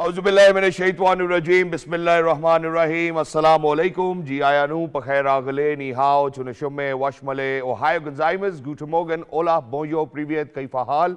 Auzubillahiminash-shaytanir-rajim. Bismillahir-rahmanir-rahim. Assalamualaikum. जी आया नू पखैर आगले नी हाओ चुनशुमे वशमले ओहायो गंजाइमस गूटे मोगन ओला bonjour privet kaifa hal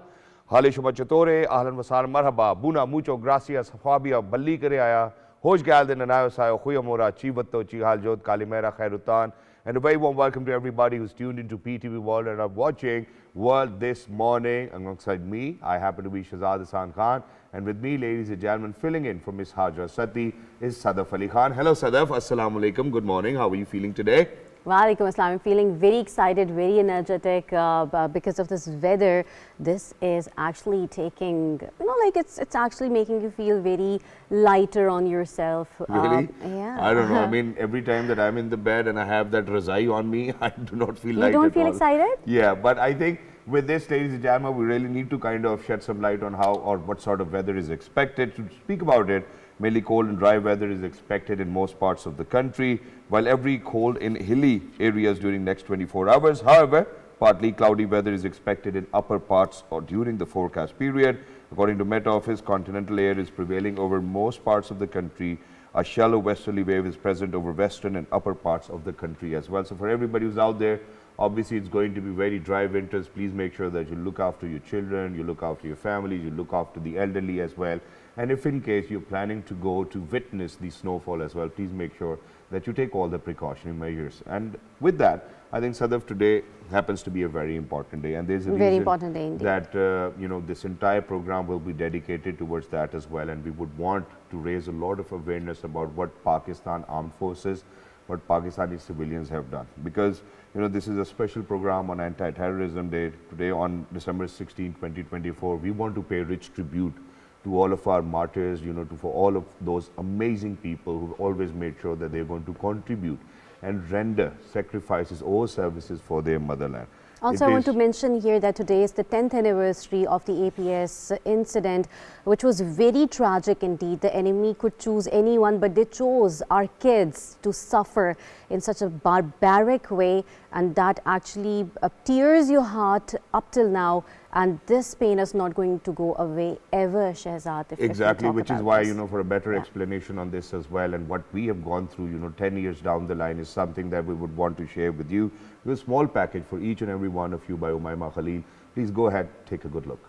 हाले शुमा चतोरे ahlan wasal marhaba buna mucho gracias fabia balli करे आया hoş geldin anayo sayo khuyamora chivatto chihal jod kalimera khairutan. And a very warm welcome to everybody who's tuned into PTV World and are watching World this morning. Alongside me, I happen to be Shahzad Khan. And with me, ladies and gentlemen, filling in for Miss Hajar Sati is Sadaf Ali Khan. Hello Sadaf, Assalamu alaikum, good morning. How are you feeling today? Walaikum Assalam. I'm feeling very excited, very energetic because of this weather. This is actually taking, it's actually making you feel very lighter on yourself. Really? Yeah. I don't know. I mean, every time that I'm in the bed and I have that Razai on me, I do not feel light at all. You don't feel excited? Yeah, but I think with this, ladies and gentlemen, we really need to kind of shed some light on how or what sort of weather is expected. To speak about it, mainly cold and dry weather is expected in most parts of the country, while every cold in hilly areas during next 24 hours. However, partly cloudy weather is expected in upper parts or during the forecast period. According to Met Office, continental air is prevailing over most parts of the country. A shallow westerly wave is present over western and upper parts of the country as well. So for everybody who's out there, obviously it's going to be very dry winters. Please make sure that you look after your children, you look after your families, you look after the elderly as well. And if in case you're planning to go to witness the snowfall as well, please make sure that you take all the precautionary measures. And with that, I think Sadaf, today happens to be a very important day, and there's a very reason important day indeed. that this entire program will be dedicated towards that as well. And we would want to raise a lot of awareness about what Pakistan Armed Forces, what Pakistani civilians have done, because this is a special program on Anti-Terrorism Day. Today on December 16, 2024, we want to pay rich tribute to all of our martyrs, for all of those amazing people who've always made sure that they're going to contribute and render sacrifices or services for their motherland. Also, I want to mention here that today is the 10th anniversary of the APS incident, which was very tragic indeed. The enemy could choose anyone, but they chose our kids to suffer in such a barbaric way, and that actually tears your heart up till now. And this pain is not going to go away ever, Shahzad. Exactly, which is why, for a better explanation on this as well, and what we have gone through, 10 years down the line is something that we would want to share with you. A small package for each and every one of you by Umayma Khalil. Please go ahead, take a good look.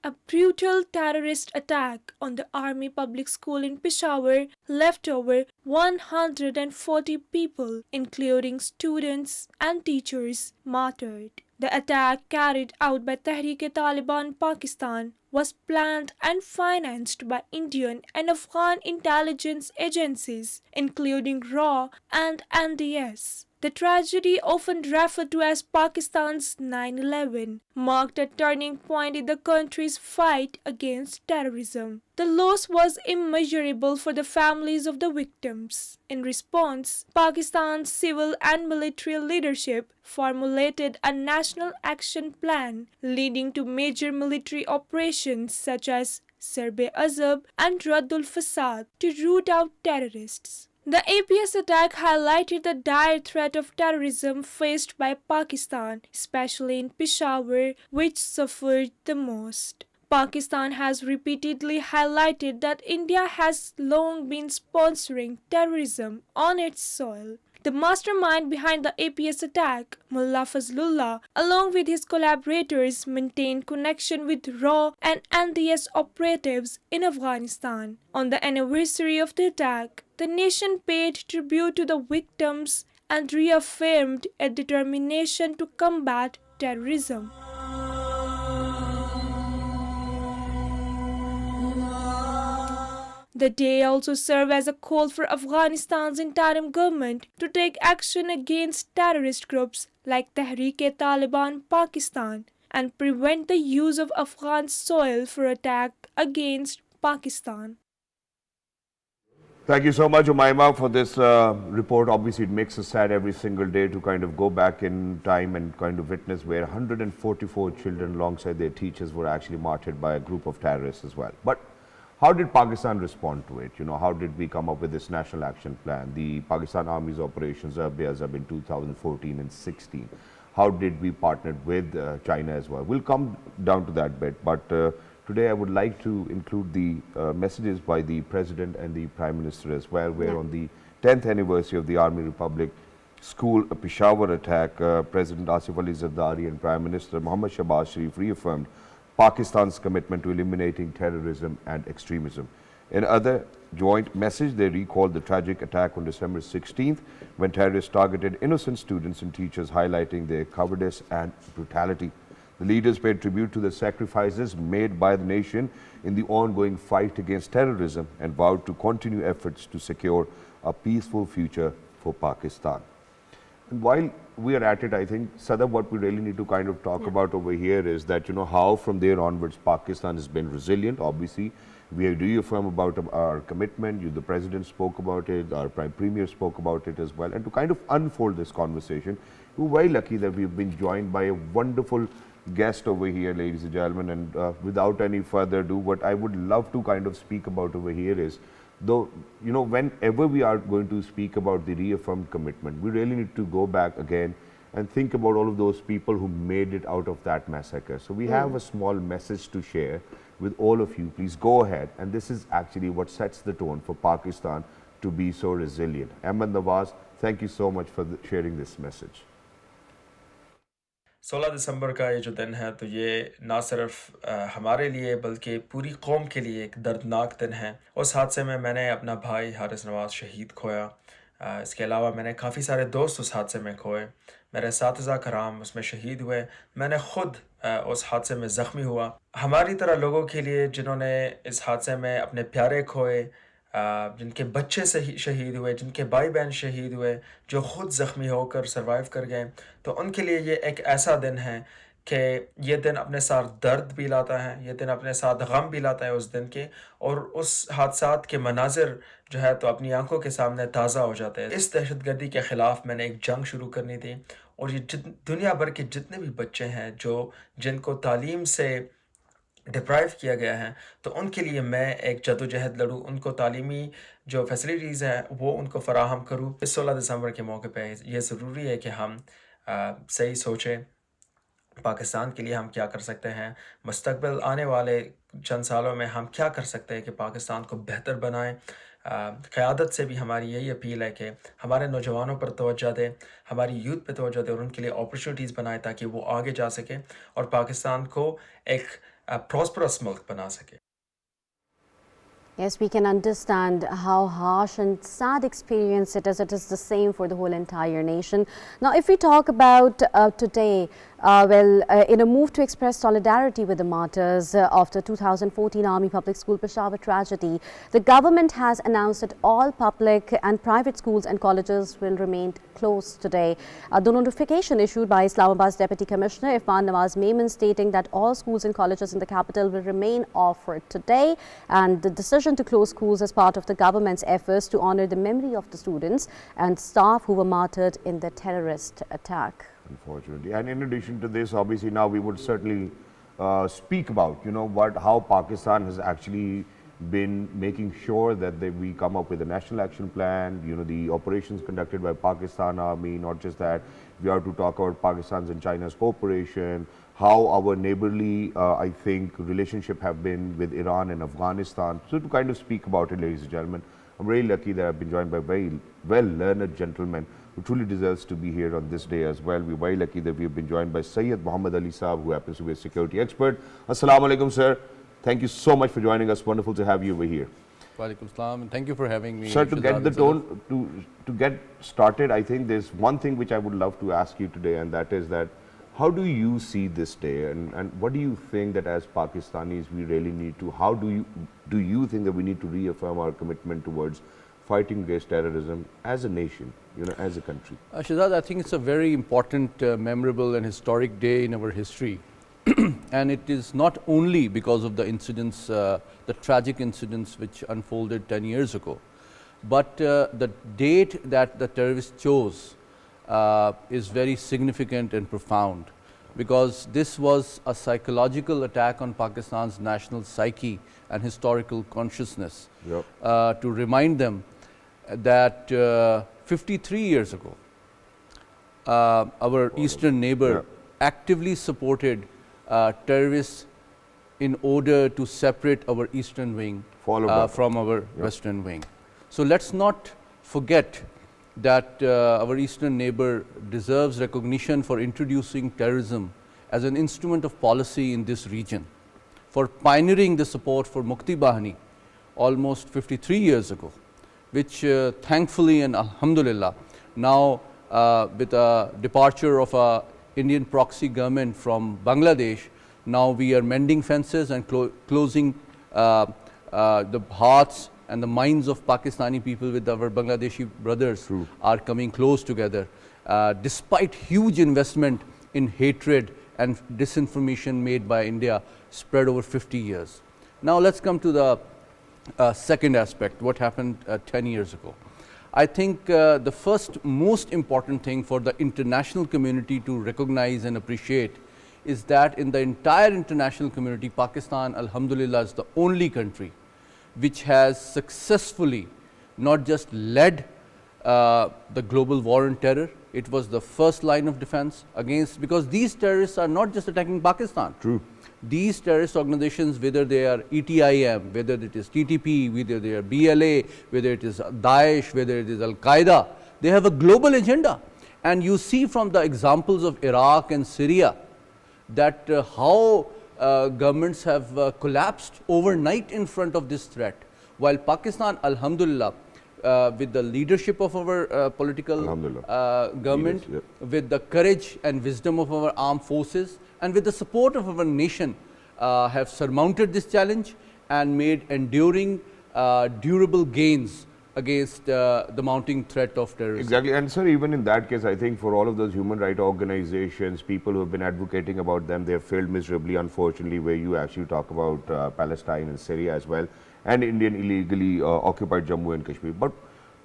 A brutal terrorist attack on the Army Public School in Peshawar left over 140 people, including students and teachers, martyred. The attack, carried out by Tehreek-e-Taliban Pakistan, was planned and financed by Indian and Afghan intelligence agencies, including RAW and NDS. The tragedy, often referred to as Pakistan's 9/11, marked a turning point in the country's fight against terrorism. The loss was immeasurable for the families of the victims. In response, Pakistan's civil and military leadership formulated a national action plan leading to major military operations such as Sarb-e-Azab and Raddul Fasad to root out terrorists. The APS attack highlighted the dire threat of terrorism faced by Pakistan, especially in Peshawar, which suffered the most. Pakistan has repeatedly highlighted that India has long been sponsoring terrorism on its soil. The mastermind behind the APS attack, Mullah Fazlullah, along with his collaborators, maintained connection with RAW and NDS operatives in Afghanistan. On the anniversary of the attack, the nation paid tribute to the victims and reaffirmed a determination to combat terrorism. The day also served as a call for Afghanistan's interim government to take action against terrorist groups like Tehreek-e-Taliban Pakistan and prevent the use of Afghan soil for attack against Pakistan. Thank you so much, Umaima, for this report. Obviously, it makes us sad every single day to kind of go back in time and kind of witness where 144 children alongside their teachers were actually martyred by a group of terrorists as well. But how did Pakistan respond to it? You know, how did we come up with this national action plan? The Pakistan Army's operations Zabiyazab in 2014 and 16. How did we partner with China as well? We'll come down to that bit, but today I would like to include the messages by the President and the Prime Minister as well, where on the 10th anniversary of the Army Republic School Peshawar attack, President Asif Ali Zardari and Prime Minister Mohammad Shahbaz Sharif reaffirmed Pakistan's commitment to eliminating terrorism and extremism. In other joint message, they recalled the tragic attack on December 16th when terrorists targeted innocent students and teachers, highlighting their cowardice and brutality. The leaders paid tribute to the sacrifices made by the nation in the ongoing fight against terrorism and vowed to continue efforts to secure a peaceful future for Pakistan. And while we are at it, I think, Sadaf, what we really need to kind of talk about over here is that, you know, how from there onwards Pakistan has been resilient. Obviously, we reaffirm about our commitment. The President spoke about it, our Prime Premier spoke about it as well. And to kind of unfold this conversation, we're very lucky that we've been joined by a wonderful guest over here, ladies and gentlemen. And without any further ado, what I would love to kind of speak about over here is, though, you know, whenever we are going to speak about the reaffirmed commitment, we really need to go back again and think about all of those people who made it out of that massacre. So we have a small message to share with all of you. Please go ahead. And this is actually what sets the tone for Pakistan to be so resilient. Ahmed Nawaz, thank you so much for sharing this message. 16 दिसंबर का ये जो दिन है तो ये ना सिर्फ हमारे लिए बल्कि पूरी कौम के लिए एक दर्दनाक दिन है। उस हादसे में मैंने अपना भाई हारिस नवाज शहीद खोया। इसके अलावा मैंने काफ़ी सारे दोस्त उस हादसे में खोए। मेरे साथीज़ा कराम उसमें शहीद हुए। मैंने ख़ुद उस हादसे में ज़ख्मी हुआ। हमारी तरह लोगों के लिए जिन्होंने इस हादसे में अपने प्यारे खोए, जिनके बच्चे शहीद हुए, जिनके भाई बहन शहीद हुए, जो ख़ुद ज़ख्मी होकर सर्वाइव कर गए, तो उनके लिए ये एक ऐसा दिन है कि ये दिन अपने साथ दर्द भी लाता है, ये दिन अपने साथ गम भी लाता है उस दिन के, और उस हादसात के मनाजिर जो है तो अपनी आंखों के सामने ताज़ा हो जाते हैं। इस दहशतगर्दी के ख़िलाफ़ मैंने एक जंग शुरू करनी थी, और ये दुनिया भर के जितने भी बच्चे हैं जिनको तालीम से डिप्राइव किया गया है, तो उनके लिए मैं एक जदोजहद लड़ूँ, उनको तालीमी जो फैसिलिटीज़ हैं वो उनको फ़राहम करूँ। इस 16 दिसंबर के मौके पे ये ज़रूरी है कि हम सही सोचें, पाकिस्तान के लिए हम क्या कर सकते हैं, मुस्तक़बिल आने वाले चंद सालों में हम क्या कर सकते हैं कि पाकिस्तान को बेहतर बनाएं। क़यादत से भी हमारी यही अपील है कि हमारे नौजवानों पर तवज्जो दें, हमारी यूथ पे तवज्जो दें और उनके लिए अपॉर्चुनिटीज़ बनाएं ताकि वो आगे जा सकें और पाकिस्तान को एक prosperous मुल्क बना सके। Yes, we can understand how harsh and sad experience it is. It is the same for the whole entire nation. Now, if we talk about today, in a move to express solidarity with the martyrs of the 2014 Army Public School Peshawar tragedy, the government has announced that all public and private schools and colleges will remain closed today. The notification issued by Islamabad's Deputy Commissioner Irfan Nawaz Memon stating that all schools and colleges in the capital will remain offered today, and the decision to close schools as part of the government's efforts to honor the memory of the students and staff who were martyred in the terrorist attack. Unfortunately, and in addition to this, obviously now we would certainly speak about, you know, how Pakistan has actually been making sure that we come up with a national action plan, you know, the operations conducted by Pakistan Army. Not just that, we have to talk about Pakistan's and China's cooperation, how our neighborly, I think, relationship have been with Iran and Afghanistan. So to kind of speak about it, ladies and gentlemen, I'm really lucky that I've been joined by very well-learned gentlemen who truly deserves to be here on this day as well. We're very lucky that we've been joined by Syed Muhammad Ali Saab, who happens to be a security expert. Assalamu alaikum, sir. Thank you so much for joining us. Wonderful to have you over here. Walaikum salam, and thank you for having me. Sir, to get the tone, to get started, I think there's one thing which I would love to ask you today, and that is that how do you see this day, and what do you think that as Pakistanis we really need to, how do you think that we need to reaffirm our commitment towards fighting against terrorism as a nation, you know, as a country? Shahzad, I think it's a very important, memorable and historic day in our history. And it is not only because of the incidents, the tragic incidents which unfolded 10 years ago, But the date that the terrorists chose is very significant and profound, because this was a psychological attack on Pakistan's national psyche and historical consciousness. Yep. To remind them that 53 years ago, our eastern neighbor actively supported terrorists in order to separate our eastern wing from our western wing. So let's not forget that our eastern neighbor deserves recognition for introducing terrorism as an instrument of policy in this region, for pioneering the support for Mukti Bahani almost 53 years ago, which thankfully and alhamdulillah, now with the departure of a Indian proxy government from Bangladesh, now we are mending fences and closing the hearts and the minds of Pakistani people with our Bangladeshi brothers are coming close together, despite huge investment in hatred and disinformation made by India spread over 50 years. Now let's come to the second aspect, what happened 10 years ago. I think the first most important thing for the international community to recognize and appreciate is that in the entire international community, Pakistan, alhamdulillah, is the only country which has successfully not just led the global war on terror. It was the first line of defense against, because these terrorists are not just attacking Pakistan. True. These terrorist organizations, whether they are ETIM, whether it is TTP, whether they are BLA, whether it is Daesh, whether it is Al-Qaeda, they have a global agenda. And you see from the examples of Iraq and Syria that how governments have collapsed overnight in front of this threat, while Pakistan, alhamdulillah, with the leadership of our political government, with the courage and wisdom of our armed forces, and with the support of our nation, have surmounted this challenge and made enduring, durable gains against the mounting threat of terrorism. Exactly. And sir, even in that case, I think for all of those human rights organizations, people who have been advocating about them, they have failed miserably, unfortunately, where you actually talk about Palestine and Syria as well, and Indian illegally occupied Jammu and Kashmir. But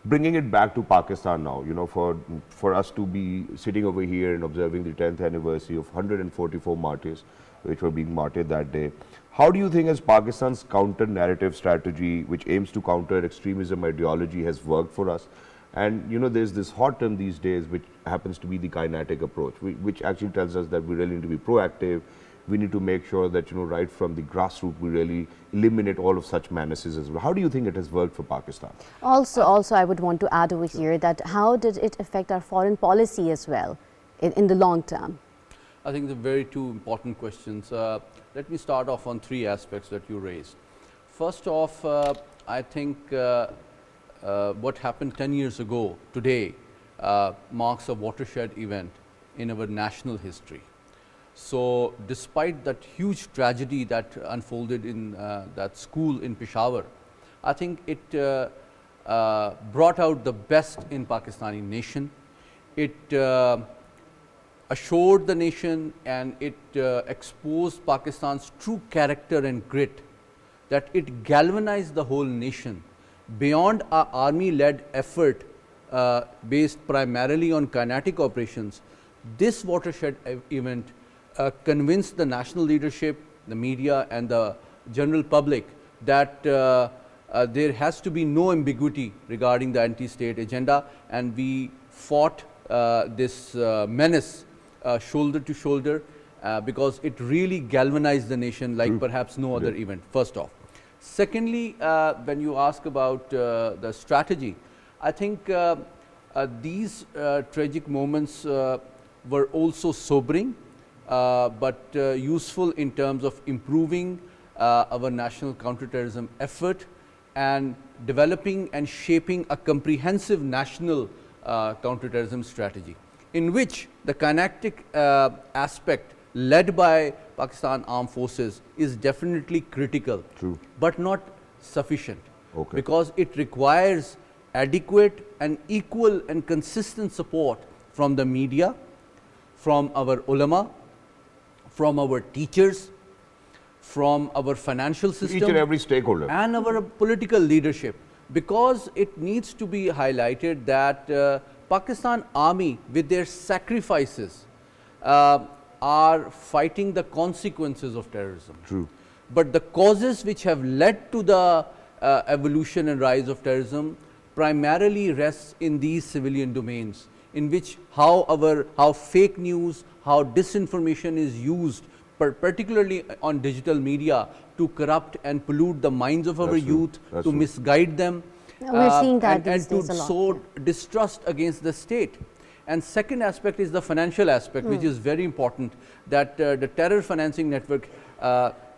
bringing it back to Pakistan now, you know, for us to be sitting over here and observing the 10th anniversary of 144 martyrs, which were being martyred that day, how do you think as Pakistan's counter-narrative strategy, which aims to counter extremism ideology, has worked for us? And you know, there's this hot term these days, which happens to be the kinetic approach, which actually tells us that we really need to be proactive. We need to make sure that, you know, right from the grassroots, we really eliminate all of such menaces as well. How do you think it has worked for Pakistan? Also, I would want to add over here that how did it affect our foreign policy as well in the long term? I think they're very two important questions. Let me start off on three aspects that you raised. First off, I think what happened 10 years ago today marks a watershed event in our national history. So despite that huge tragedy that unfolded in that school in Peshawar, I think it brought out the best in Pakistani nation. It assured the nation and it exposed Pakistan's true character and grit, that it galvanized the whole nation beyond our army-led effort based primarily on kinetic operations. This watershed event convinced the national leadership, the media and the general public that there has to be no ambiguity regarding the anti-state agenda, and we fought this menace shoulder to shoulder because it really galvanized the nation like perhaps no other event, first off. Secondly, when you ask about the strategy, I think these tragic moments were also sobering, but useful in terms of improving our national counterterrorism effort and developing and shaping a comprehensive national counterterrorism strategy, in which the kinetic aspect led by Pakistan Armed Forces is definitely critical, but not sufficient, because it requires adequate and equal and consistent support from the media, from our ulama, from our teachers, from our financial system, each and every stakeholder, and our political leadership. because it needs to be highlighted that Pakistan Army with their sacrifices are fighting the consequences of terrorism. True. But the causes which have led to the evolution and rise of terrorism primarily rests in these civilian domains, in which how fake news, how disinformation is used, particularly on digital media, to corrupt and pollute the minds of our youth, to misguide them, We're seeing that and these days to a lot. sow distrust against the state. And second aspect is the financial aspect, which is very important, that the terror financing network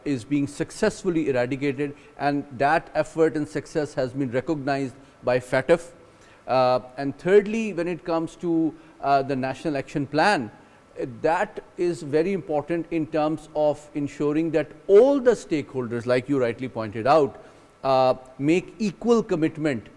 is being successfully eradicated, and that effort and success has been recognized by FATF. And thirdly, when it comes to the National Action Plan, that is very important in terms of ensuring that all the stakeholders, like you rightly pointed out, make equal commitment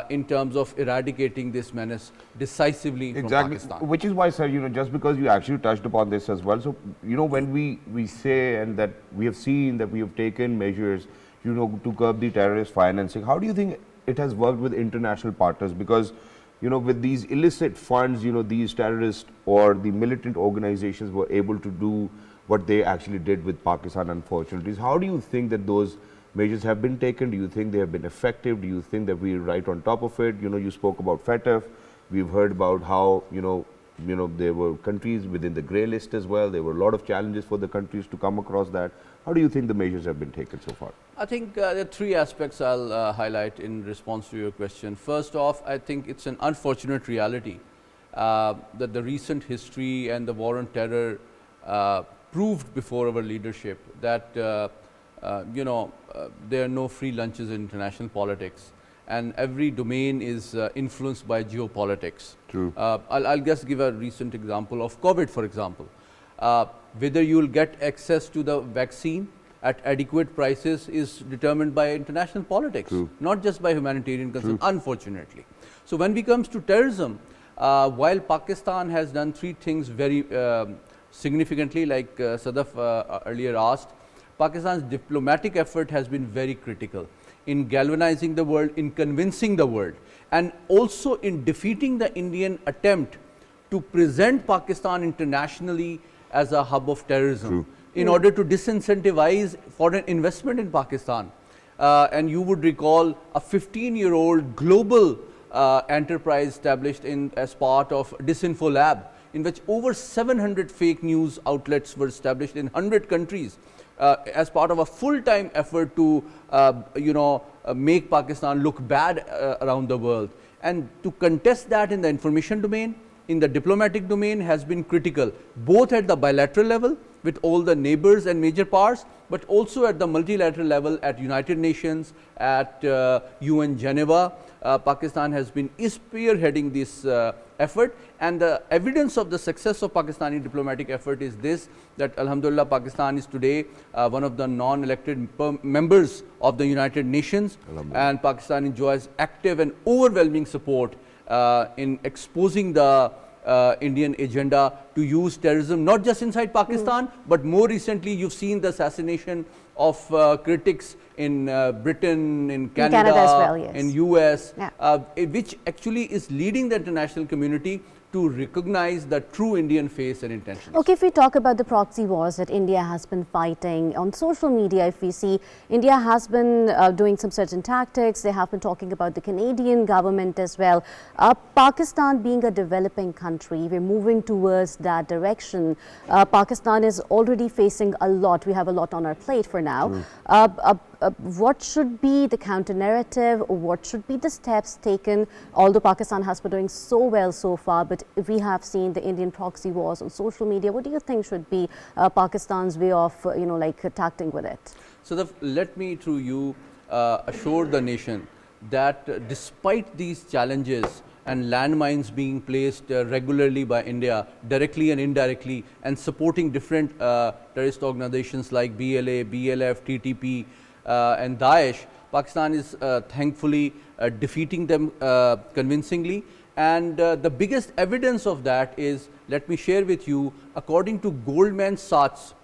in terms of eradicating this menace decisively from Pakistan. Which is why, sir, just because you actually touched upon this as well. So, when we say and that we have seen that we have taken measures, to curb the terrorist financing, how do you think it has worked with international partners? Because, with these illicit funds, these terrorists or the militant organizations were able to do what they actually did with Pakistan, unfortunately. How do you think that those measures have been taken? Do you think they have been effective? Do you think that we're right on top of it? You spoke about FATF. We've heard about how, there were countries within the grey list as well. There were a lot of challenges for the countries to come across that. How do you think the measures have been taken so far? I think there are three aspects I'll highlight in response to your question. First off, I think it's an unfortunate reality that the recent history and the war on terror proved before our leadership that there are no free lunches in international politics, and every domain is influenced by geopolitics. True. I'll just give a recent example of COVID, for example. Whether you will get access to the vaccine at adequate prices is determined by international politics, True. not just by humanitarian concerns, unfortunately. So when it comes to terrorism, while Pakistan has done three things very significantly, like Sadaf earlier asked, Pakistan's diplomatic effort has been very critical in galvanizing the world, in convincing the world, and also in defeating the Indian attempt to present Pakistan internationally as a hub of terrorism. True. In order to disincentivize foreign investment in Pakistan. And you would recall a 15-year-old global enterprise established as part of Disinfo Lab, in which over 700 fake news outlets were established in 100 countries as part of a full-time effort to make Pakistan look bad around the world. And to contest that in the information domain, in the diplomatic domain, has been critical, both at the bilateral level with all the neighbors and major powers, but also at the multilateral level at United Nations, at UN Geneva. Pakistan has been spearheading this effort, and the evidence of the success of Pakistani diplomatic effort is this, that Alhamdulillah, Pakistan is today one of the non-elected members of the United Nations, and Pakistan enjoys active and overwhelming support in exposing the Indian agenda to use terrorism, not just inside Pakistan, but more recently you've seen the assassination of critics in Britain, in Canada as well, yes. in US, Yeah. which actually is leading the international community to recognize the true Indian face and intentions. Okay, if we talk about the proxy wars that India has been fighting on social media, if we see India has been doing some certain tactics, they have been talking about the Canadian government as well. Pakistan being a developing country, we're moving towards that direction. Pakistan is already facing a lot. We have a lot on our plate for now. What should be the counter narrative? What should be the steps taken? Although Pakistan has been doing so well so far, but if we have seen the Indian proxy wars on social media, what do you think should be Pakistan's way of, tacting with it? So let me, through you, assure the nation that despite these challenges and landmines being placed regularly by India, directly and indirectly, and supporting different terrorist organizations like BLA, BLF, TTP, and Daesh, Pakistan is thankfully defeating them convincingly. And the biggest evidence of that is, let me share with you, according to Goldman Sachs,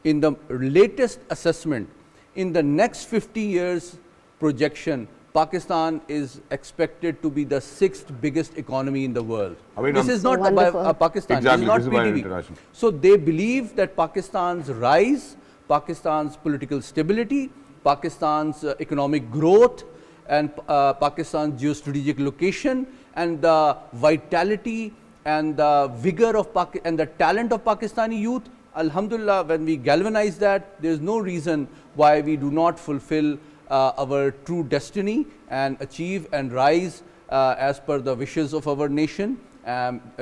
in the latest assessment, in the next 50 years projection, Pakistan is expected to be the 6th biggest economy in the world. I mean, this is not by Pakistan, exactly, this is not this is PTV. So they believe that Pakistan's rise, Pakistan's political stability, Pakistan's economic growth, and Pakistan's geostrategic location, and the vitality and the vigor of and the talent of Pakistani youth, alhamdulillah, when we galvanize that, there is no reason why we do not fulfill our true destiny and achieve and rise as per the wishes of our nation,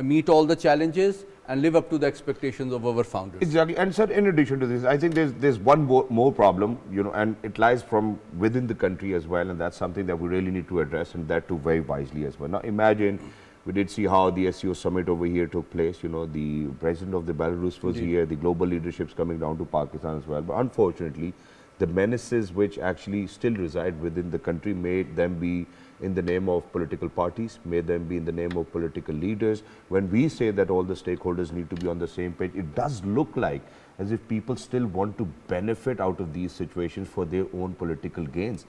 meet all the challenges and live up to the expectations of our founders. Exactly. And sir, in addition to this, I think there's one more problem, you know, and it lies from within the country as well, and that's something that we really need to address, and that too very wisely as well. Now imagine, we did see how the SCO summit over here took place, you know, the president of the Belarus was here, the global leadership's coming down to Pakistan as well, but unfortunately, the menaces which actually still reside within the country, may them be in the name of political parties, may them be in the name of political leaders. When we say that all the stakeholders need to be on the same page, it does look like as if people still want to benefit out of these situations for their own political gains.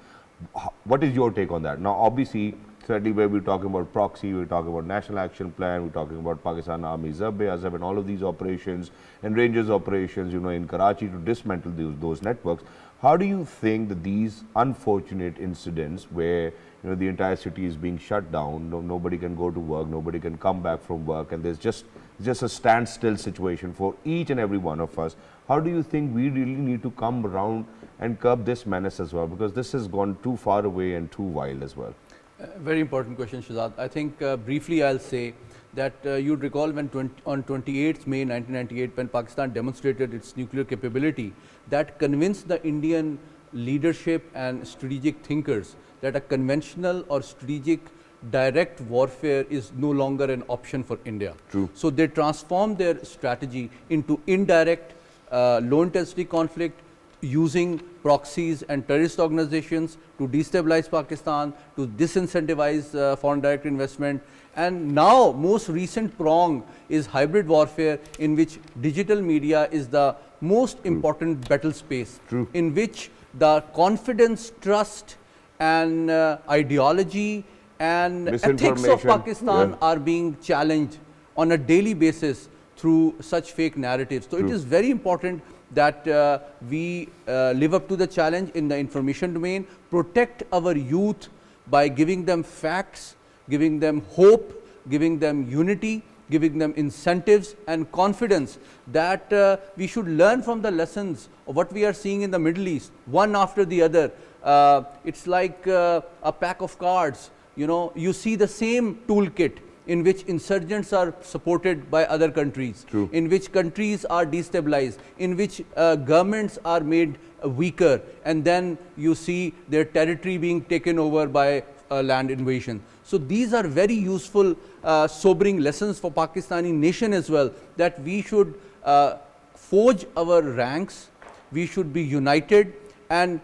What is your take on that? Now, obviously, certainly where we're talking about proxy, we're talking about National Action Plan, we're talking about Pakistan Army, Azab, and all of these operations and Rangers operations, you know, in Karachi to dismantle those networks. How do you think that these unfortunate incidents where, you know, the entire city is being shut down, nobody can go to work, nobody can come back from work, and there's just a standstill situation for each and every one of us, how do you think we really need to come around and curb this menace as well? Because this has gone too far away and too wild as well. Very important question, Shahzad. I think briefly I'll say that you'd recall when on 28th May 1998, when Pakistan demonstrated its nuclear capability, that convinced the Indian leadership and strategic thinkers that a conventional or strategic direct warfare is no longer an option for India. True. So they transformed their strategy into indirect, low intensity conflict, using proxies and terrorist organizations to destabilize Pakistan, to disincentivize foreign direct investment. And now most recent prong is hybrid warfare, in which digital media is the most important battle space. True. In which the confidence, trust and ideology and ethics of Pakistan are being challenged on a daily basis through such fake narratives. So it is very important that we live up to the challenge in the information domain, protect our youth by giving them facts, giving them hope, giving them unity, giving them incentives and confidence that we should learn from the lessons of what we are seeing in the Middle East, one after the other. It's like a pack of cards, you know, you see the same toolkit in which insurgents are supported by other countries, True. in which countries are destabilized, in which governments are made weaker, and then you see their territory being taken over by land invasion. So these are very useful, sobering lessons for Pakistani nation as well, that we should forge our ranks, we should be united and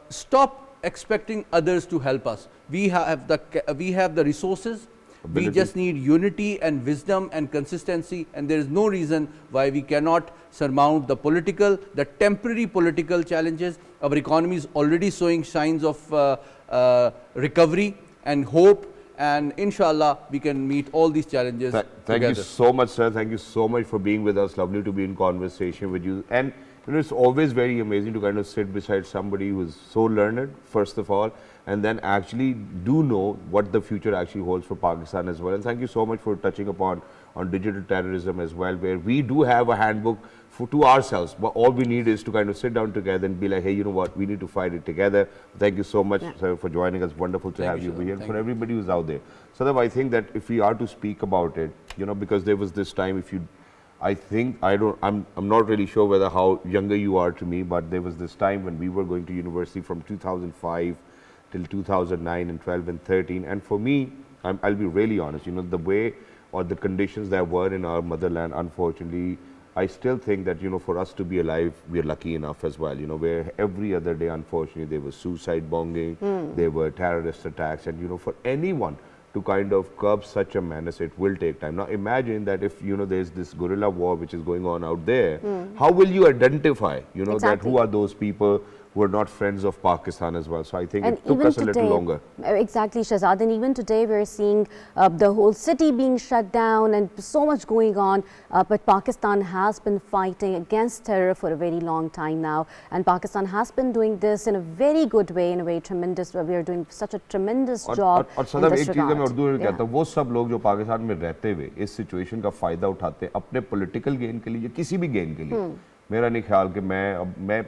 stop expecting others to help us. We have the resources. We just need unity and wisdom and consistency, and there is no reason why we cannot surmount the temporary political challenges. Our economy is already showing signs of recovery and hope, and inshallah we can meet all these challenges Thank you so much, sir. Thank you so much for being with us. Lovely to be in conversation with you. And you know, it's always very amazing to kind of sit beside somebody who is so learned, first of all, and then actually do know what the future actually holds for Pakistan as well. And thank you so much for touching upon digital terrorism as well, where we do have a handbook to ourselves, but all we need is to kind of sit down together and be like, hey, you know what, we need to fight it together. Think you so much, sir, for joining us. Wonderful to have you here. And for everybody who's out there, Sadaf, I think that if we are to speak about it, you know, because there was this time, I'm not really sure whether how younger you are to me, but there was this time when we were going to university from 2005 till 2009 and 12 and 13. And for me, I'll be really honest, you know, the way or the conditions that were in our motherland, unfortunately, I still think that, you know, for us to be alive, we are lucky enough as well, you know, where every other day, unfortunately, there was suicide bombing, there were terrorist attacks, and, you know, for anyone to kind of curb such a menace, it will take time. Now imagine that if, you know, there's this guerrilla war which is going on out there, how will you identify, you know, that who are those people who are not friends of Pakistan as well. So I think And it took even us a little today, longer. exactly, Shahzad, and even today we're seeing the whole city being shut down and so much going on. But Pakistan has been fighting against terror for a very long time now, and Pakistan has been doing this in a very good way, in a very tremendous way. We are doing such a tremendous job और in Sadaf this एक चीज़ मैं regard. Urdu में कहता Yeah. हूँ, वो सब लोग जो पाकिस्तान में रहते हुए इस सिचुएशन का फ़ायदा उठाते हैं अपने पॉलिटिकल गेन के लिए या किसी भी गेन के लिए, मेरा नहीं ख्याल कि मैं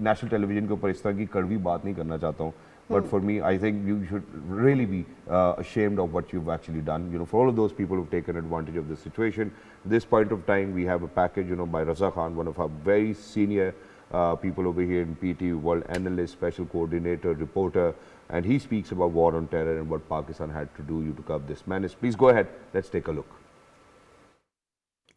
नेशनल टेलीविजन के ऊपर इस तरह की कड़वी बात नहीं करना चाहता हूँ. But for me, I think you should really be ashamed of what you've actually done. You know, for all of those people who've taken advantage of this situation. At this point of time, we have a package, you know, by Raza Khan, one of our very senior people over here in PT, world analyst, special coordinator, reporter, and he speaks about war on terror and what Pakistan had to do to curb this menace. Please go ahead. Let's take a look.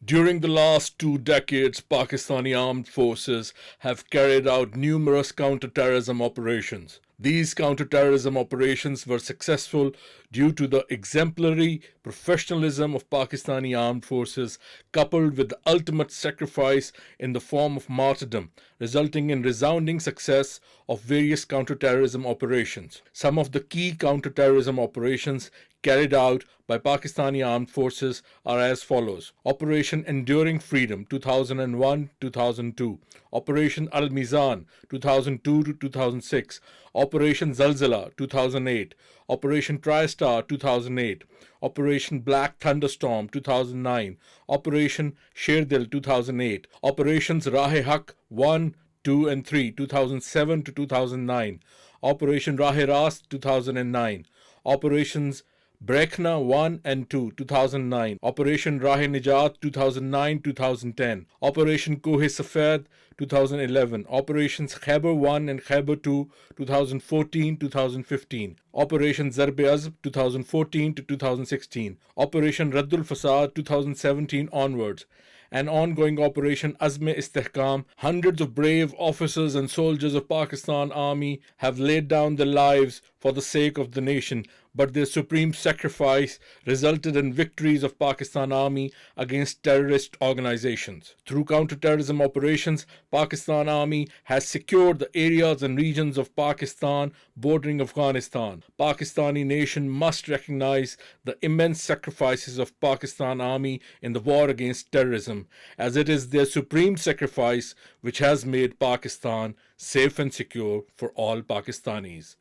During the last 2 decades, Pakistani armed forces have carried out numerous counter-terrorism operations. These counter-terrorism operations were successful due to the exemplary professionalism of Pakistani armed forces, coupled with the ultimate sacrifice in the form of martyrdom, resulting in resounding success of various counter-terrorism operations. Some of the key counter-terrorism operations carried out by Pakistani armed forces are as follows: Operation Enduring Freedom 2001-2002, Operation Al-Mizan 2002-2006, Operation Zalzala 2008, Operation TriStar 2008, Operation Black Thunderstorm 2009, Operation Sherdil 2008, Operations Rahe-Haq 1, 2 and 3 2007 to 2009, Operation Rahe-Rast 2009, Operations Brekhna 1 and 2, 2009, Operation Rahe-Nijat 2009-2010, Operation Koh-e-Safed 2011, Operations Khyber 1 and Khyber 2 2014-2015, Operation Zarb-e-Azb 2014 to 2016, Operation Raddul Fasad 2017 onwards, and ongoing Operation Azm-e-Istihkam. Hundreds of brave officers and soldiers of Pakistan Army have laid down their lives for the sake of the nation, but their supreme sacrifice resulted in victories of Pakistan Army against terrorist organizations. Through counter-terrorism operations, Pakistan Army has secured the areas and regions of Pakistan bordering Afghanistan. Pakistani nation must recognize the immense sacrifices of Pakistan Army in the war against terrorism, as it is their supreme sacrifice which has made Pakistan safe and secure for all Pakistanis.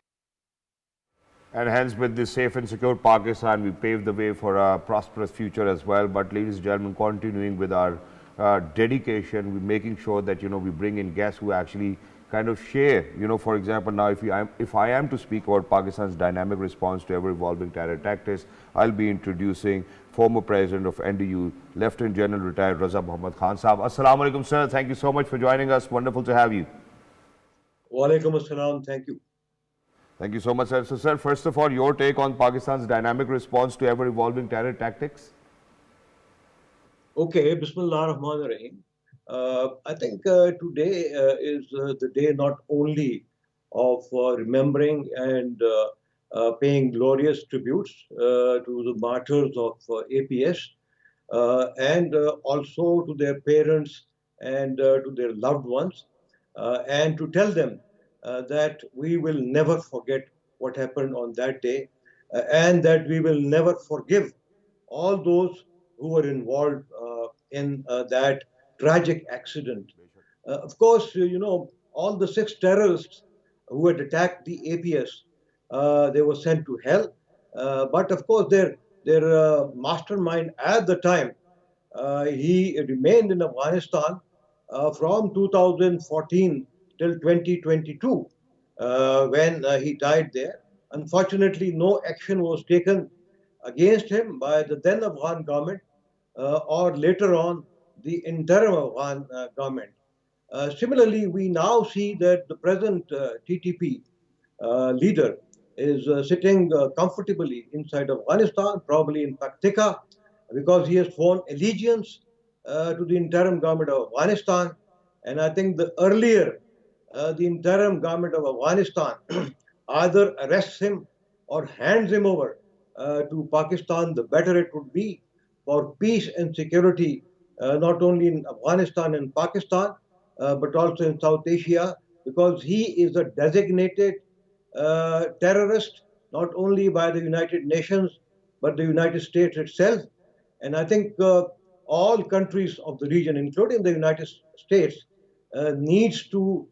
And hence, with this safe and secure Pakistan, we paved the way for a prosperous future as well. But ladies and gentlemen, continuing with our dedication, we're making sure that, you know, we bring in guests who actually kind of share, you know, for example, now if I am to speak about Pakistan's dynamic response to ever-evolving terror tactics, I'll be introducing former President of NDU, Lieutenant General retired Raza Muhammad Khan Sahab. Assalamu alaikum, sir. Thank you so much for joining us. Wonderful to have you. Wa alaikum assalam. Thank you. Thank you so much, sir. So, sir, first of all, your take on Pakistan's dynamic response to ever-evolving terror tactics? Okay, Bismillah ar-Rahman ar-Rahim. I think today is the day not only of remembering and paying glorious tributes to the martyrs of APS and also to their parents and to their loved ones, and to tell them that we will never forget what happened on that day, and that we will never forgive all those who were involved in that tragic accident. Of course, you know, all the 6 terrorists who had attacked the APS, they were sent to hell. But of course, their mastermind at the time, he remained in Afghanistan from 2014 till 2022, when he died there. Unfortunately, no action was taken against him by the then Afghan government or later on the interim Afghan government. Similarly, we now see that the present TTP leader is sitting comfortably inside Afghanistan, probably in Paktika, because he has sworn allegiance to the interim government of Afghanistan. And I think the earlier the interim government of Afghanistan either arrests him or hands him over to Pakistan, the better it would be for peace and security, not only in Afghanistan and Pakistan, but also in South Asia because he is a designated terrorist, not only by the United Nations, but the United States itself. And I think all countries of the region, including the United States, needs to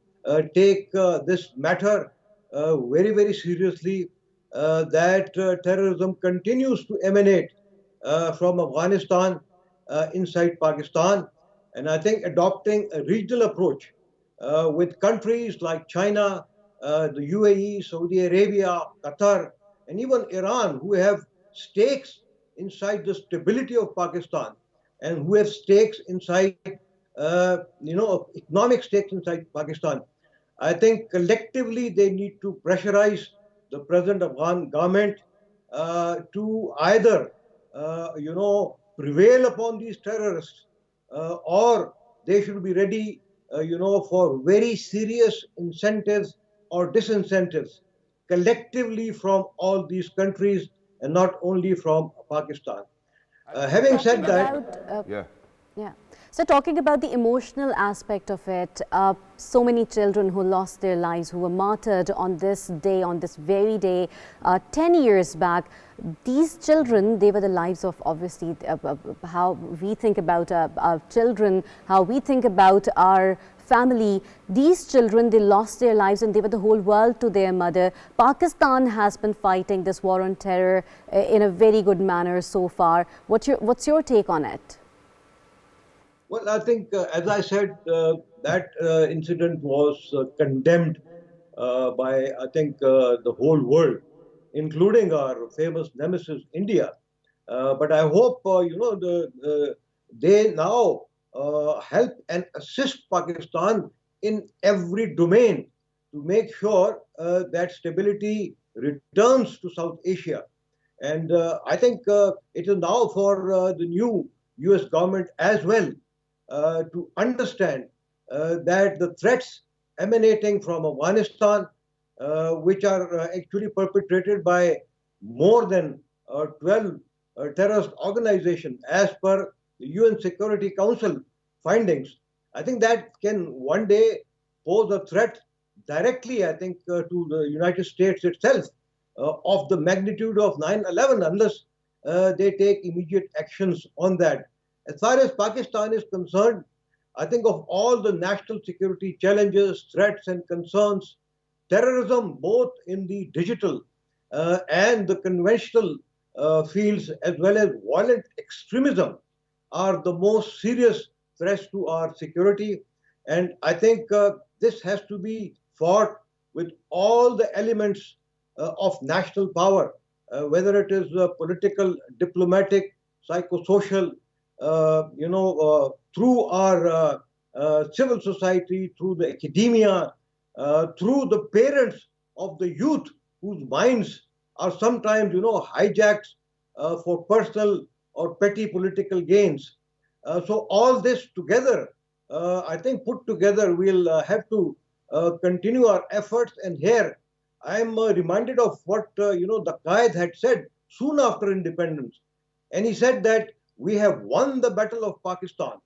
take this matter very, very seriously, that terrorism continues to emanate from Afghanistan inside Pakistan. And I think adopting a regional approach with countries like China, the UAE, Saudi Arabia, Qatar, and even Iran, who have stakes inside the stability of Pakistan and who have stakes inside, economic stakes inside Pakistan. I think collectively they need to pressurize the present Afghan government to either, prevail upon these terrorists, or they should be ready, for very serious incentives or disincentives collectively from all these countries and not only from Pakistan. Having said that, yeah. So talking about the emotional aspect of it, so many children who lost their lives, who were martyred on this day, on this very day, 10 years back. These children, they were the lives of, obviously, how we think about our children, how we think about our family. These children, they lost their lives and they were the whole world to their mother. Pakistan has been fighting this war on terror in a very good manner so far. What's your take on it? Well, I think, as I said, that incident was condemned by, I think, the whole world, including our famous nemesis, India. But I hope, they now help and assist Pakistan in every domain to make sure that stability returns to South Asia. And I think it is now for the new US government as well to understand that the threats emanating from Afghanistan, which are actually perpetrated by more than 12 terrorist organizations as per the UN Security Council findings, I think that can one day pose a threat directly, I think, to the United States itself of the magnitude of 9/11 unless they take immediate actions on that. As far as Pakistan is concerned, I think of all the national security challenges, threats and concerns, terrorism, both in the digital and the conventional fields, as well as violent extremism, are the most serious threats to our security. And I think this has to be fought with all the elements of national power, whether it is political, diplomatic, psychosocial, through our civil society, through the academia, through the parents of the youth whose minds are sometimes, hijacked for personal or petty political gains. So all this together, I think put together, we'll have to continue our efforts. And here I am reminded of what, the Qaid had said soon after independence. And he said that we have won the battle of Pakistan,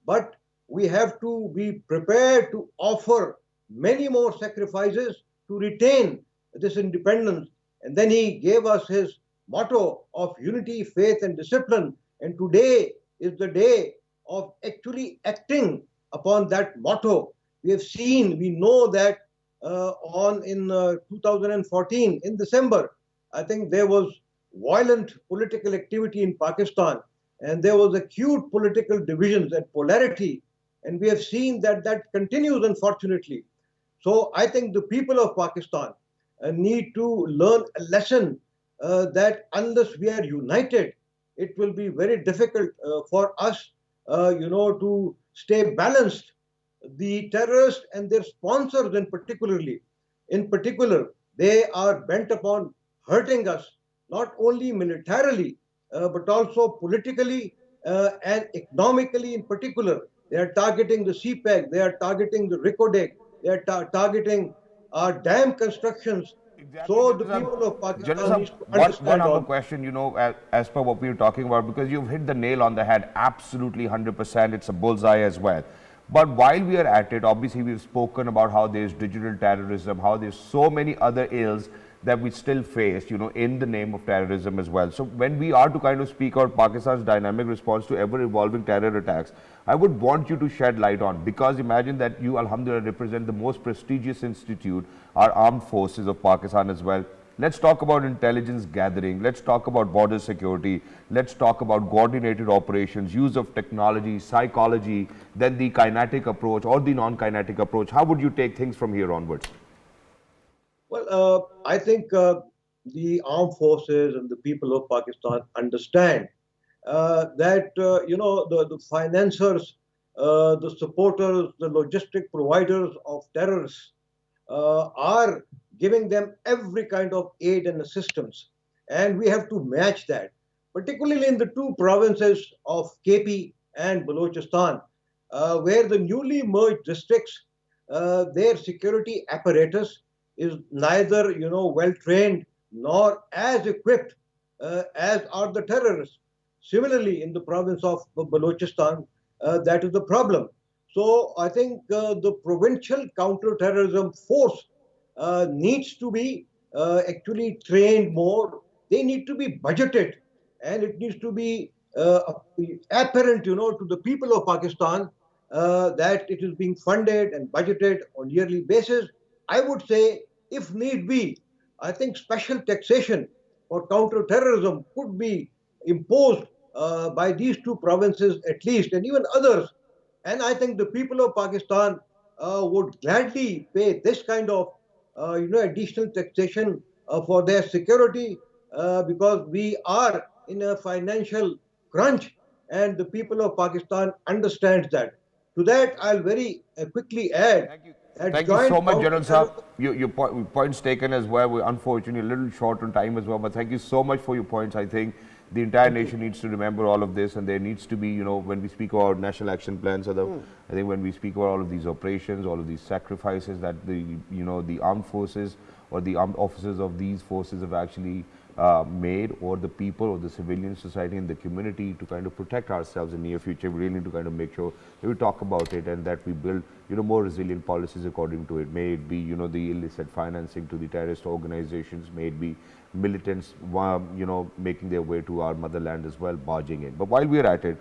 but we have to be prepared to offer many more sacrifices to retain this independence. And then he gave us his motto of unity, faith, and discipline. And today is the day of actually acting upon that motto. We have seen, we know that in 2014, in December, I think there was violent political activity in Pakistan, and there was acute political divisions and polarity. And we have seen that that continues, unfortunately. So I think the people of Pakistan need to learn a lesson that unless we are united, it will be very difficult for us, to stay balanced. The terrorists and their sponsors in particular, they are bent upon hurting us, not only militarily, but also politically and economically in particular. They are targeting the CPEC, they are targeting the RICODEC, they are targeting our dam constructions. Exactly. So the people of Pakistan needs to one understand other all. question, as per what we were talking about, because you've hit the nail on the head, absolutely 100%, it's a bullseye as well. But while we are at it, obviously we've spoken about how there's digital terrorism, how there's so many other ills that we still face, in the name of terrorism as well. So when we are to kind of speak about Pakistan's dynamic response to ever-evolving terror attacks, I would want you to shed light on, because imagine that you, alhamdulillah, represent the most prestigious institute, our armed forces of Pakistan as well. Let's talk about intelligence gathering. Let's talk about border security. Let's talk about coordinated operations, use of technology, psychology, then the kinetic approach or the non-kinetic approach. How would you take things from here onwards? Well, I think the armed forces and the people of Pakistan understand that the financiers, the supporters, the logistic providers of terrorists are giving them every kind of aid and assistance, and we have to match that, particularly in the two provinces of KP and Balochistan, where the newly merged districts, their security apparatus is neither well trained nor as equipped as are the terrorists. Similarly, in the province of Balochistan, that is the problem. So I think the provincial counter-terrorism force needs to be actually trained more. They need to be budgeted, and it needs to be apparent, to the people of Pakistan that it is being funded and budgeted on yearly basis. I would say, if need be, I think special taxation for counter-terrorism could be imposed by these two provinces at least, and even others. And I think the people of Pakistan would gladly pay this kind of additional taxation for their security, because we are in a financial crunch, and the people of Pakistan understands that. To that, I'll very quickly add. Thank you so much, General Saab. Your points taken as well. We're unfortunately a little short on time as well, but thank you so much for your points. I think the entire nation needs to remember all of this, and there needs to be, when we speak about national action plans, I think when we speak about all of these operations, all of these sacrifices that the armed forces or the armed officers of these forces have actually made, or the people or the civilian society and the community to kind of protect ourselves in the near future, we really need to kind of make sure that we talk about it and that we build more resilient policies according to it. May it be the illicit financing to the terrorist organizations, may it be militants making their way to our motherland as well, barging in. But while we are at it,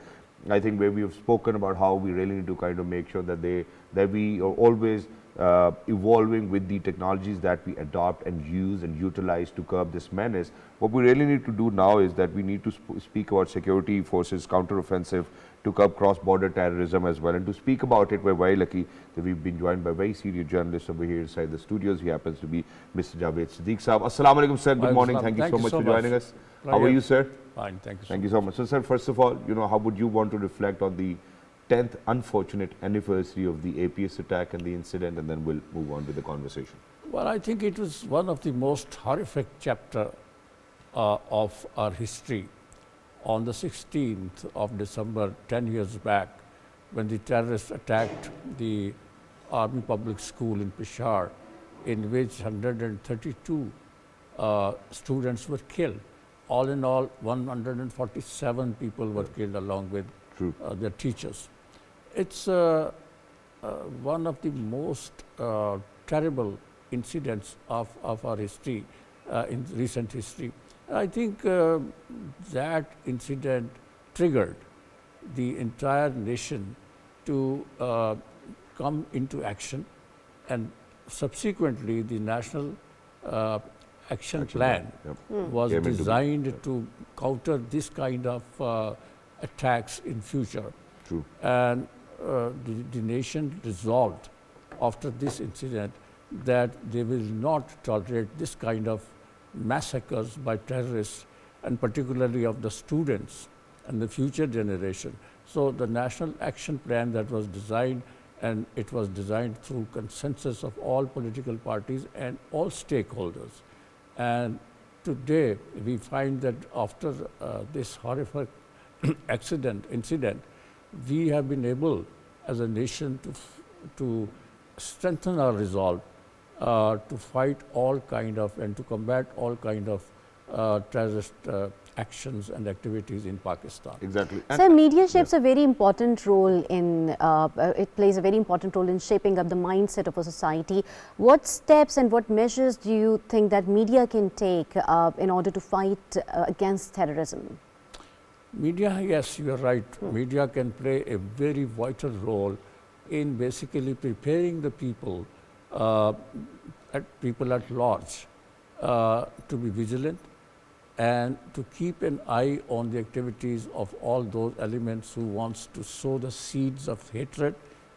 I think where we have spoken about how we really need to kind of make sure that we are always evolving with the technologies that we adopt and use and utilize to curb this menace. What we really need to do now is that we need to speak about security forces counter-offensive to curb cross-border terrorism as well. And to speak about it, we're very lucky that we've been joined by very senior journalists over here inside the studios. He happens to be Mr. Javed Siddiq Saab. Assalamu alaikum, sir. Good morning. Thank you so much for joining us. How are you, sir? Fine, thank you. Thank you so much. So, sir, first of all, how would you want to reflect on the 10th unfortunate anniversary of the APS attack and the incident, and then we'll move on with the conversation? Well, I think it was one of the most horrific chapter of our history. On the 16th of December, 10 years back, when the terrorists attacked the Army Public School in Peshawar, in which 132 students were killed. All in all, 147 people were killed along with their teachers. It's one of the most terrible incidents of our history, in recent history. I think that incident triggered the entire nation to come into action, and subsequently the National Action Plan was designed to counter this kind of attacks in future. And the nation resolved after this incident that they will not tolerate this kind of massacres by terrorists, and particularly of the students and the future generation. So the National Action Plan that was designed, and it was designed through consensus of all political parties and all stakeholders. And today we find that after this horrific incident, we have been able as a nation to strengthen our resolve to fight all kind of and to combat all kind of terrorist actions and activities in Pakistan. Exactly. So media shapes a very important role in, it plays a very important role in shaping up the mindset of a society. What steps and what measures do you think that media can take in order to fight against terrorism? Media, yes, you are right. Media can play a very vital role in basically preparing the people, people at large, to be vigilant and to keep an eye on the activities of all those elements who wants to sow the seeds of hatred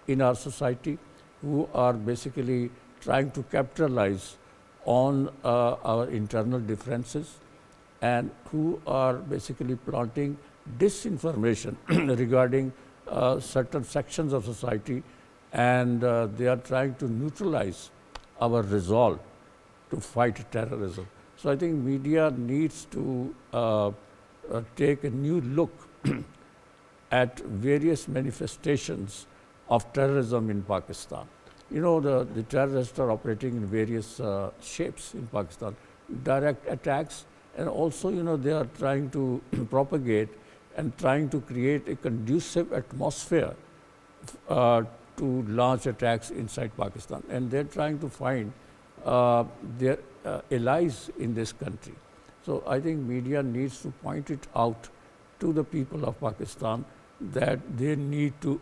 in our society, who are basically trying to capitalize on our internal differences, and who are basically planting disinformation regarding certain sections of society, and they are trying to neutralize our resolve to fight terrorism. So I think media needs to take a new look at various manifestations of terrorism in Pakistan. You know, the terrorists are operating in various shapes in Pakistan. Direct attacks, and also, you know, they are trying to propagate and trying to create a conducive atmosphere to launch attacks inside Pakistan. And they're trying to find their allies in this country. So I think media needs to point it out to the people of Pakistan that they need to,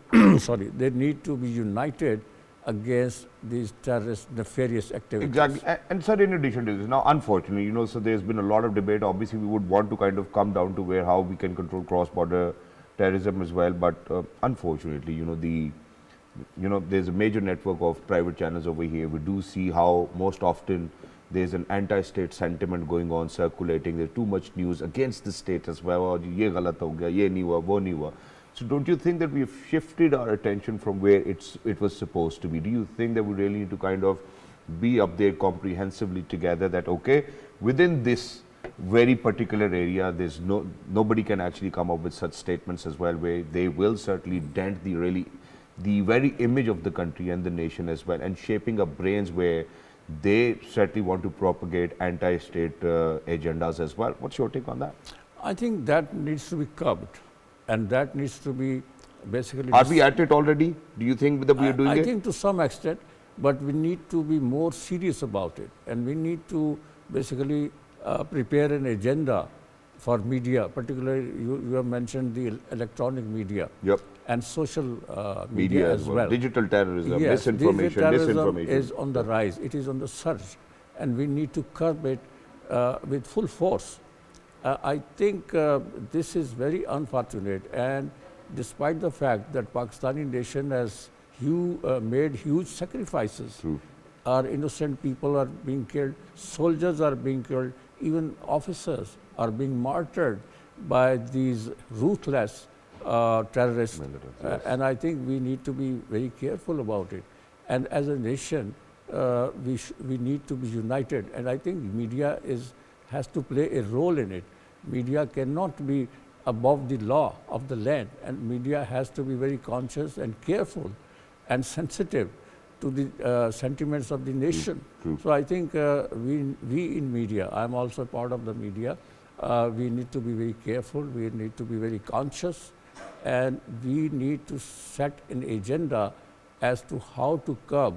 they need to be united against these terrorist nefarious activities. Exactly. And sir, in addition to this, now unfortunately, you know, so there's been a lot of debate. Obviously, we would want to kind of come down to where how we can control cross-border terrorism as well. But unfortunately, you know, there's a major network of private channels over here. We do see how most often there's an anti-state sentiment going on, circulating. There's too much news against the state as well. Oh, ye galat ho gaya, ye nahi hua, wo nahi hua. So don't you think that we've shifted our attention from where it was supposed to be? Do you think that we really need to kind of be up there comprehensively together that, okay, within this very particular area, there's nobody can actually come up with such statements as well, where they will certainly dent the very image of the country and the nation as well, and shaping up brains where they certainly want to propagate anti-state agendas as well. What's your take on that? I think that needs to be curbed, and that needs to be basically... Are we at it already? Do you think that we are doing it? I think to some extent, but we need to be more serious about it, and we need to basically prepare an agenda for media, particularly you have mentioned the electronic media. Yep. And social media as well. Digital terrorism, yes, disinformation is on the rise. It is on the surge, and we need to curb it with full force. I think this is very unfortunate, and despite the fact that Pakistani nation has made huge sacrifices, our innocent people are being killed, soldiers are being killed, even officers are being martyred by these ruthless terrorists, and I think we need to be very careful about it. And as a nation, we need to be united, and I think media has to play a role in it. Media cannot be above the law of the land, and media has to be very conscious and careful and sensitive to the sentiments of the nation. So I think we in media, I'm also part of the media, we need to be very careful, we need to be very conscious, and we need to set an agenda as to how to curb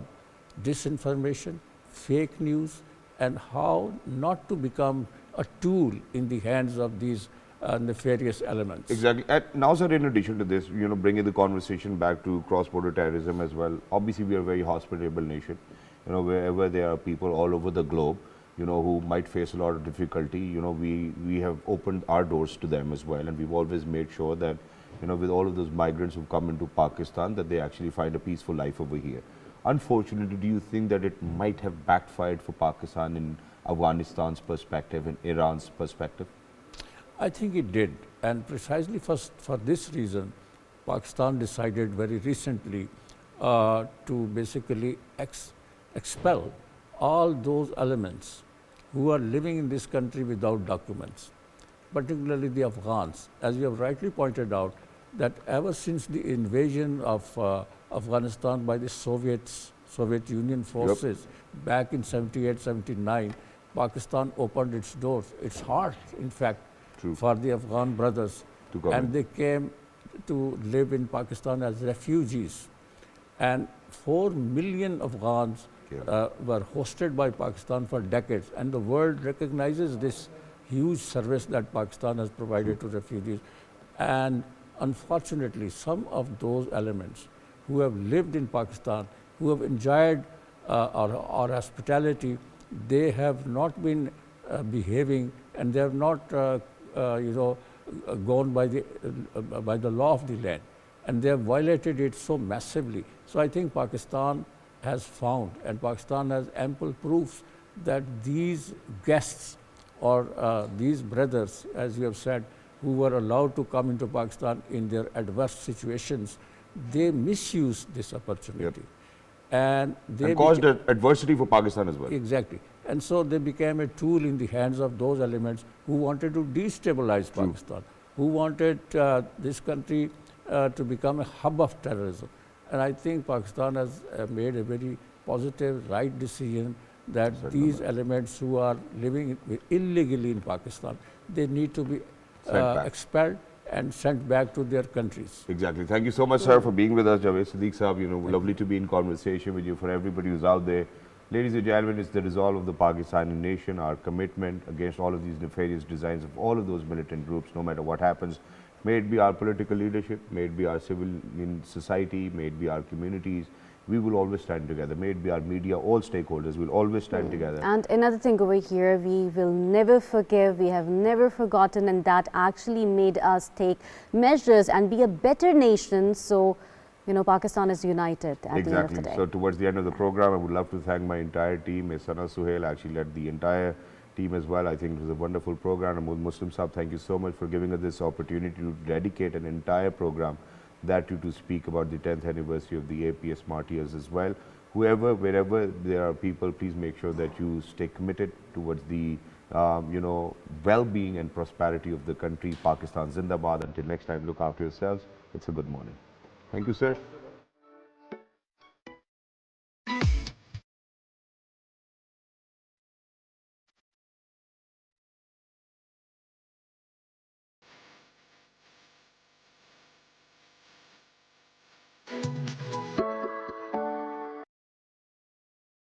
disinformation, fake news, and how not to become a tool in the hands of these nefarious elements. Exactly. And now, sir, in addition to this, you know, bringing the conversation back to cross-border terrorism as well, obviously we are a very hospitable nation. You know, wherever there are people all over the globe, you know, who might face a lot of difficulty, you know, we have opened our doors to them as well, and we've always made sure that, you know, with all of those migrants who've come into Pakistan, that they actually find a peaceful life over here. Unfortunately, do you think that it might have backfired for Pakistan in Afghanistan's perspective and Iran's perspective? I think it did, and precisely for this reason, Pakistan decided very recently to basically expel all those elements who are living in this country without documents, particularly the Afghans. As you have rightly pointed out, that ever since the invasion of Afghanistan by the Soviet Union forces back in 78, 79, Pakistan opened its doors, its heart, in fact, True. for the Afghan brothers. To come And in. they came to live in Pakistan as refugees. And 4 million Afghans were hosted by Pakistan for decades. And the world recognizes this huge service that Pakistan has provided to refugees. And unfortunately, some of those elements who have lived in Pakistan, who have enjoyed our hospitality, they have not been behaving, and they have not, gone by the law of the land, and they have violated it so massively. So I think Pakistan has found, and Pakistan has ample proofs that these guests or these brothers, as you have said, who were allowed to come into Pakistan in their adverse situations, they misused this opportunity. And they caused adversity for Pakistan as well. Exactly. And so they became a tool in the hands of those elements who wanted to destabilize Pakistan, who wanted this country to become a hub of terrorism. And I think Pakistan has made a very positive, right decision that these elements who are living illegally in Pakistan, they need to be expelled and sent back to their countries. Exactly. Thank you so much, sir, for being with us, Javed. Siddiq Sahab, lovely to be in conversation with you. For everybody who's out there, ladies and gentlemen, it's the resolve of the Pakistani nation, our commitment against all of these nefarious designs of all of those militant groups, no matter what happens. May it be our political leadership, may it be our civil society, may it be our communities, we will always stand together. May it be our media, all stakeholders will always stand together. And another thing over here, we will never forgive, we have never forgotten, and that actually made us take measures and be a better nation. So, Pakistan is united at the end of the day. So towards the end of the program, I would love to thank my entire team. Ms. Sohail actually led the entire team as well. I think it was a wonderful program. Namood Muslim Sahab, thank you so much for giving us this opportunity to dedicate an entire program to speak about the 10th anniversary of the APS martyrs as well. Whoever, wherever there are people, please make sure that you stay committed towards the well-being and prosperity of the country. Pakistan Zindabad. Until next time, look after yourselves. It's a good morning. Thank you, sir.